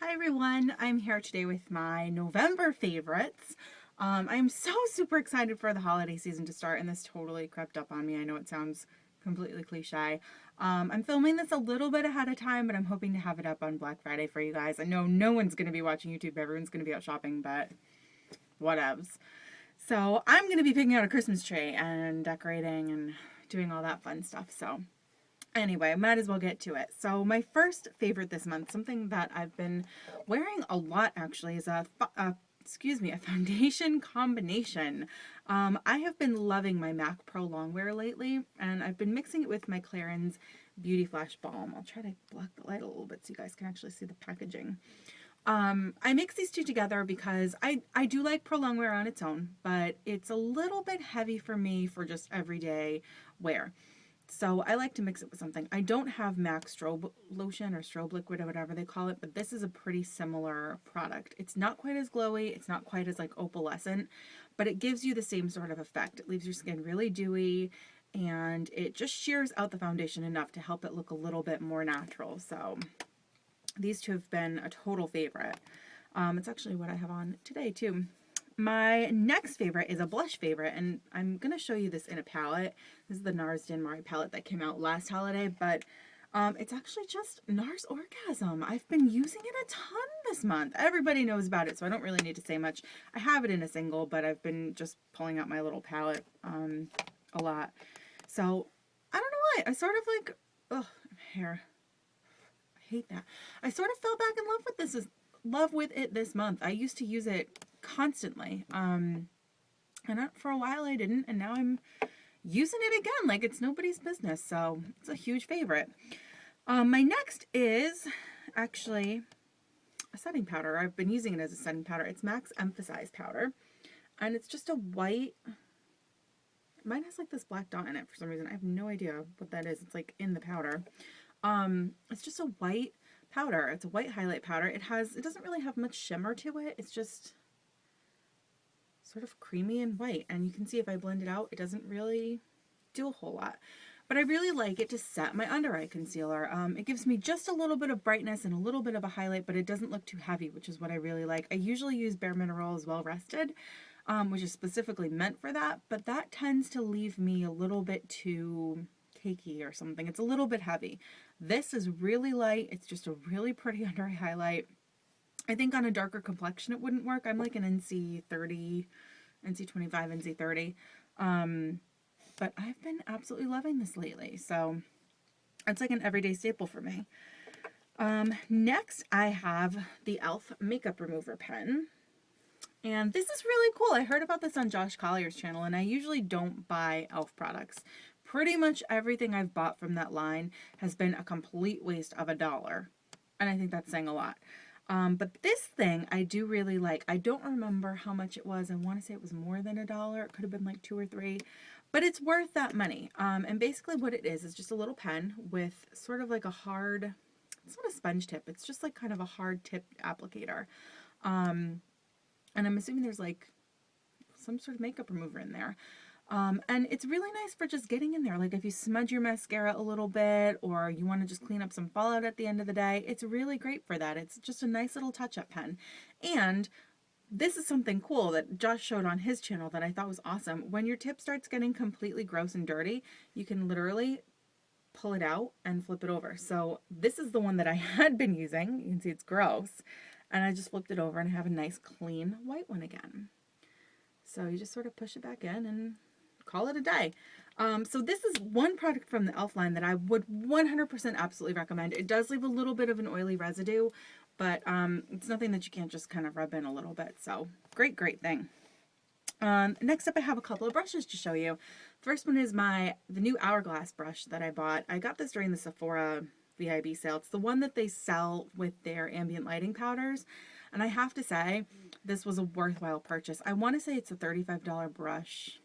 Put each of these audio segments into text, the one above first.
Hi everyone, I'm here today with my November favorites. I'm so super excited for the holiday season to start, and this totally crept up on me. I know it sounds completely cliche. I'm filming this a little bit ahead of time, but I'm hoping to have it up on Black Friday for you guys. I know no one's going to be watching YouTube, everyone's going to be out shopping, but whatevs. So I'm going to be picking out a Christmas tree and decorating and doing all that fun stuff. So anyway, might as well get to it. So my first favorite this month, something that I've been wearing a lot actually, is a foundation combination. I have been loving my MAC Prolongwear lately, and I've been mixing it with my Clarins Beauty Flash Balm. I'll try to block the light a little bit so you guys can actually see the packaging. I mix these two together because I do like Prolongwear on its own, but it's a little bit heavy for me for just everyday wear. So I like to mix it with something. I don't have MAC strobe lotion or strobe liquid or whatever they call it, but this is a pretty similar product. It's not quite as glowy, it's not quite as like opalescent, but it gives you the same sort of effect. It leaves your skin really dewy, and it just shears out the foundation enough to help it look a little bit more natural. So these two have been a total favorite. It's actually what I have on today too. My next favorite is a blush favorite, and I'm going to show you this in a palette. This is the NARS Denmark palette that came out last holiday, but it's actually just NARS Orgasm. I've been using it a ton this month. Everybody knows about it, so I don't really need to say much. I have it in a single, but I've been just pulling out my little palette a lot. So, I don't know why. I sort of like, hair. I hate that. I sort of fell back in love with it this month. I used to use it constantly. And for a while I didn't, and now I'm using it again like it's nobody's business. So it's a huge favorite. My next is actually a setting powder. I've been using it as a setting powder. It's Max Emphasize powder, and it's just a white. Mine has like this black dot in it for some reason. I have no idea what that is. It's like in the powder. It's just a white powder. It's a white highlight powder. It doesn't really have much shimmer to it. It's just sort of creamy and white, and you can see if I blend it out, it doesn't really do a whole lot. But I really like it to set my under eye concealer. It gives me just a little bit of brightness and a little bit of a highlight, but it doesn't look too heavy, which is what I really like. I usually use Bare Minerals Well Rested, which is specifically meant for that, but that tends to leave me a little bit too cakey or something. It's a little bit heavy. This is really light. It's just a really pretty under eye highlight. I think on a darker complexion it wouldn't work. I'm like an NC30, NC25, NC30. But I've been absolutely loving this lately. So it's like an everyday staple for me. Next I have the e.l.f. Makeup Remover Pen. And this is really cool. I heard about this on Josh Collier's channel, and I usually don't buy e.l.f. products. Pretty much everything I've bought from that line has been a complete waste of $1. And I think that's saying a lot. But this thing I do really like. I don't remember how much it was. I want to say it was more than $1. It could have been like $2 or $3, but it's worth that money. And basically what it is just a little pen with sort of like a hard, it's not a sponge tip. It's just like kind of a hard tip applicator. And I'm assuming there's like some sort of makeup remover in there. And it's really nice for just getting in there. Like if you smudge your mascara a little bit, or you want to just clean up some fallout at the end of the day, it's really great for that. It's just a nice little touch-up pen. And this is something cool that Josh showed on his channel that I thought was awesome. When your tip starts getting completely gross and dirty, you can literally pull it out and flip it over. So this is the one that I had been using. You can see it's gross. And I just flipped it over and I have a nice clean white one again. So you just sort of push it back in and call it a day. So this is one product from the e.l.f. line that I would 100% absolutely recommend. It does leave a little bit of an oily residue, but it's nothing that you can't just kind of rub in a little bit. So great thing. Next up I have a couple of brushes to show you. First one is the new Hourglass brush that I bought. I got this during the Sephora VIB sale. It's the one that they sell with their ambient lighting powders. And I have to say, this was a worthwhile purchase. I want to say it's a $35 brush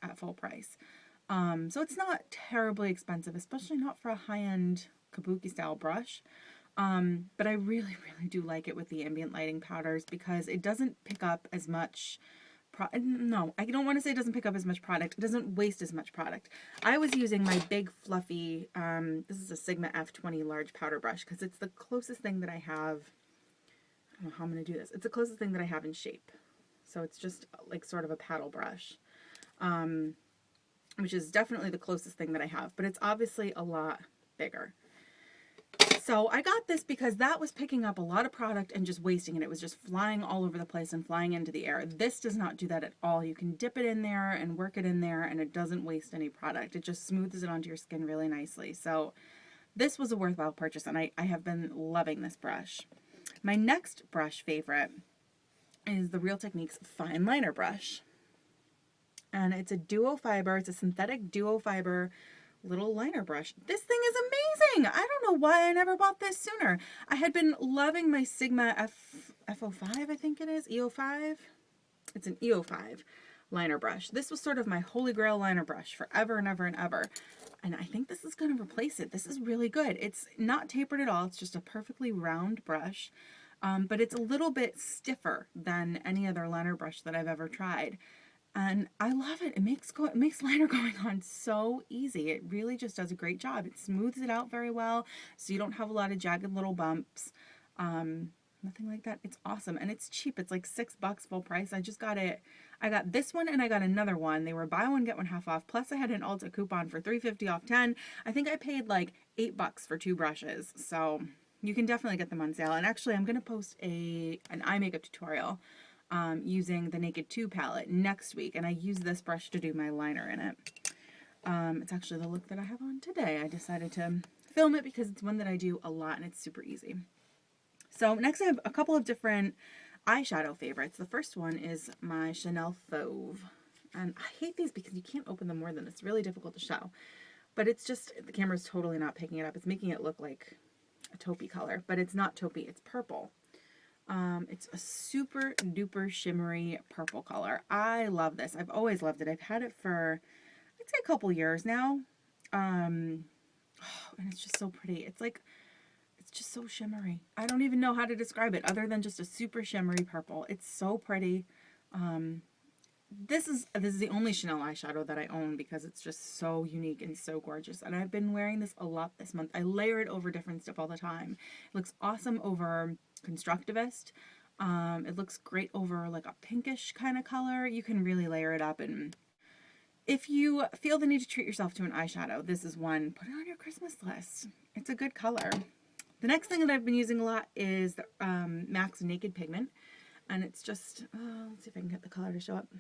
at full price. So it's not terribly expensive, especially not for a high-end kabuki style brush. But I really do like it with the ambient lighting powders because it doesn't pick up as much no, I don't want to say it doesn't pick up as much product. It doesn't waste as much product. I was using my big fluffy, this is a Sigma F20 large powder brush because it's the closest thing that I have I don't know how I'm going to do this. It's the closest thing that I have in shape. So it's just like sort of a paddle brush, which is definitely the closest thing that I have, but it's obviously a lot bigger. So I got this because that was picking up a lot of product and just wasting it. It was just flying all over the place and flying into the air. This does not do that at all. You can dip it in there and work it in there, and it doesn't waste any product. It just smooths it onto your skin really nicely. So this was a worthwhile purchase, and I have been loving this brush. My next brush favorite is the Real Techniques Fine Liner Brush. And it's a duo fiber. It's a synthetic duo fiber little liner brush. This thing is amazing. I don't know why I never bought this sooner. I had been loving my Sigma F05, I think it is, EO5. It's an EO5 liner brush. This was sort of my holy grail liner brush forever and ever and ever. And I think this is going to replace it. This is really good. It's not tapered at all. It's just a perfectly round brush. But it's a little bit stiffer than any other liner brush that I've ever tried. And I love it. It makes liner going on so easy. It really just does a great job. It smooths it out very well, so you don't have a lot of jagged little bumps. Nothing like that. It's awesome. And it's cheap. It's like $6 full price. I just got it. I got this one and I got another one. They were buy one, get one half off. Plus I had an Ulta coupon for $3.50 off 10. I think I paid like $8 for 2 brushes. So you can definitely get them on sale. And actually I'm going to post an eye makeup tutorial using the Naked 2 palette next week, and I use this brush to do my liner in it. It's actually the look that I have on today. I decided to film it because it's one that I do a lot and it's super easy. So next I have a couple of different eyeshadow favorites. The first one is my Chanel Fauve, and I hate these because you can't open them more than this. It's really difficult to show, but it's just, the camera's totally not picking it up. It's making it look like a taupey color, but it's not taupey, it's purple. It's a super duper shimmery purple color. I love this. I've always loved it. I've had it for, I'd say, a couple years now. And it's just so pretty. It's just so shimmery. I don't even know how to describe it other than just a super shimmery purple. It's so pretty. This is the only Chanel eyeshadow that I own because it's just so unique and so gorgeous. And I've been wearing this a lot this month. I layer it over different stuff all the time. It looks awesome over Constructivist. It looks great over like a pinkish kind of color. You can really layer it up, and if you feel the need to treat yourself to an eyeshadow, this is one. Put it on your Christmas list. It's a good color. The next thing that I've been using a lot is the MAC's Naked Pigment, and it's just, let's see if I can get the color to show up.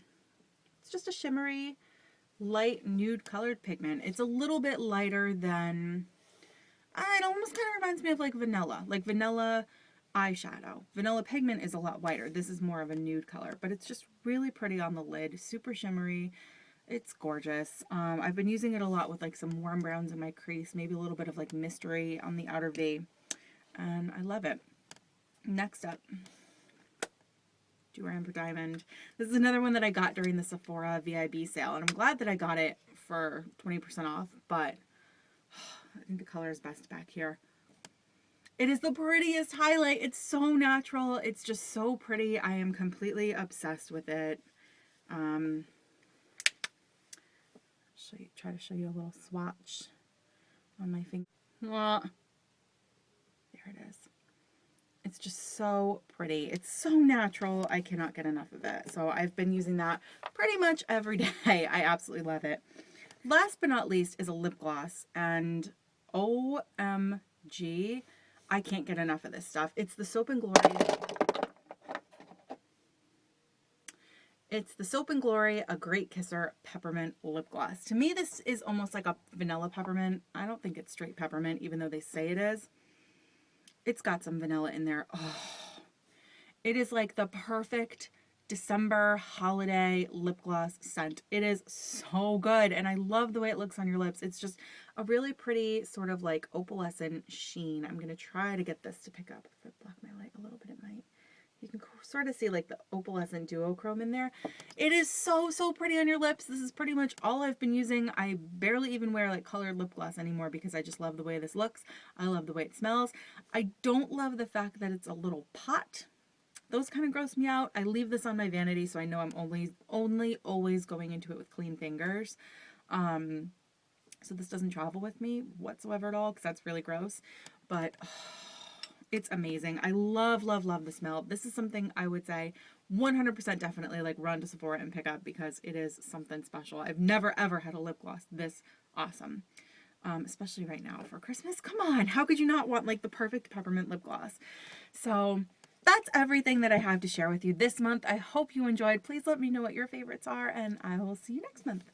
It's just a shimmery, light nude colored pigment. It's a little bit lighter than, it almost kind of reminds me of like vanilla eyeshadow. Vanilla Pigment is a lot whiter. This is more of a nude color, but it's just really pretty on the lid. Super shimmery. It's gorgeous. I've been using it a lot with like some warm browns in my crease, maybe a little bit of like mystery on the outer V, and I love it. Next up, Amber Diamond. This is another one that I got during the Sephora VIB sale, and I'm glad that I got it for 20% off, but I think the color is best back here. It is the prettiest highlight. It's so natural. It's just so pretty. I am completely obsessed with it. Try to show you a little swatch on my finger. There it is. It's just so pretty. It's so natural. I cannot get enough of it. So I've been using that pretty much every day. I absolutely love it. Last but not least is a lip gloss, and OMG, I can't get enough of this stuff. It's the Soap & Glory. It's the Soap & Glory A Great Kisser Peppermint Lip Gloss. To me, this is almost like a vanilla peppermint. I don't think it's straight peppermint, even though they say it is. It's got some vanilla in there. Oh, it is like the perfect December holiday lip gloss scent. It is so good, and I love the way it looks on your lips. It's just a really pretty sort of like opalescent sheen. I'm going to try to get this to pick up. If I block my light a little bit, it might. You can sort of see like the opalescent duochrome in there. It is so, so pretty on your lips. This is pretty much all I've been using. I barely even wear like colored lip gloss anymore because I just love the way this looks. I love the way it smells. I don't love the fact that it's a little pot. Those kind of gross me out. I leave this on my vanity, so I know I'm only always going into it with clean fingers. So this doesn't travel with me whatsoever at all, because that's really gross. But It's amazing. I love, love, love the smell. This is something I would say 100% definitely like run to Sephora and pick up because it is something special. I've never ever had a lip gloss this awesome. Especially right now for Christmas. Come on, how could you not want like the perfect peppermint lip gloss? So that's everything that I have to share with you this month. I hope you enjoyed. Please let me know what your favorites are, and I will see you next month.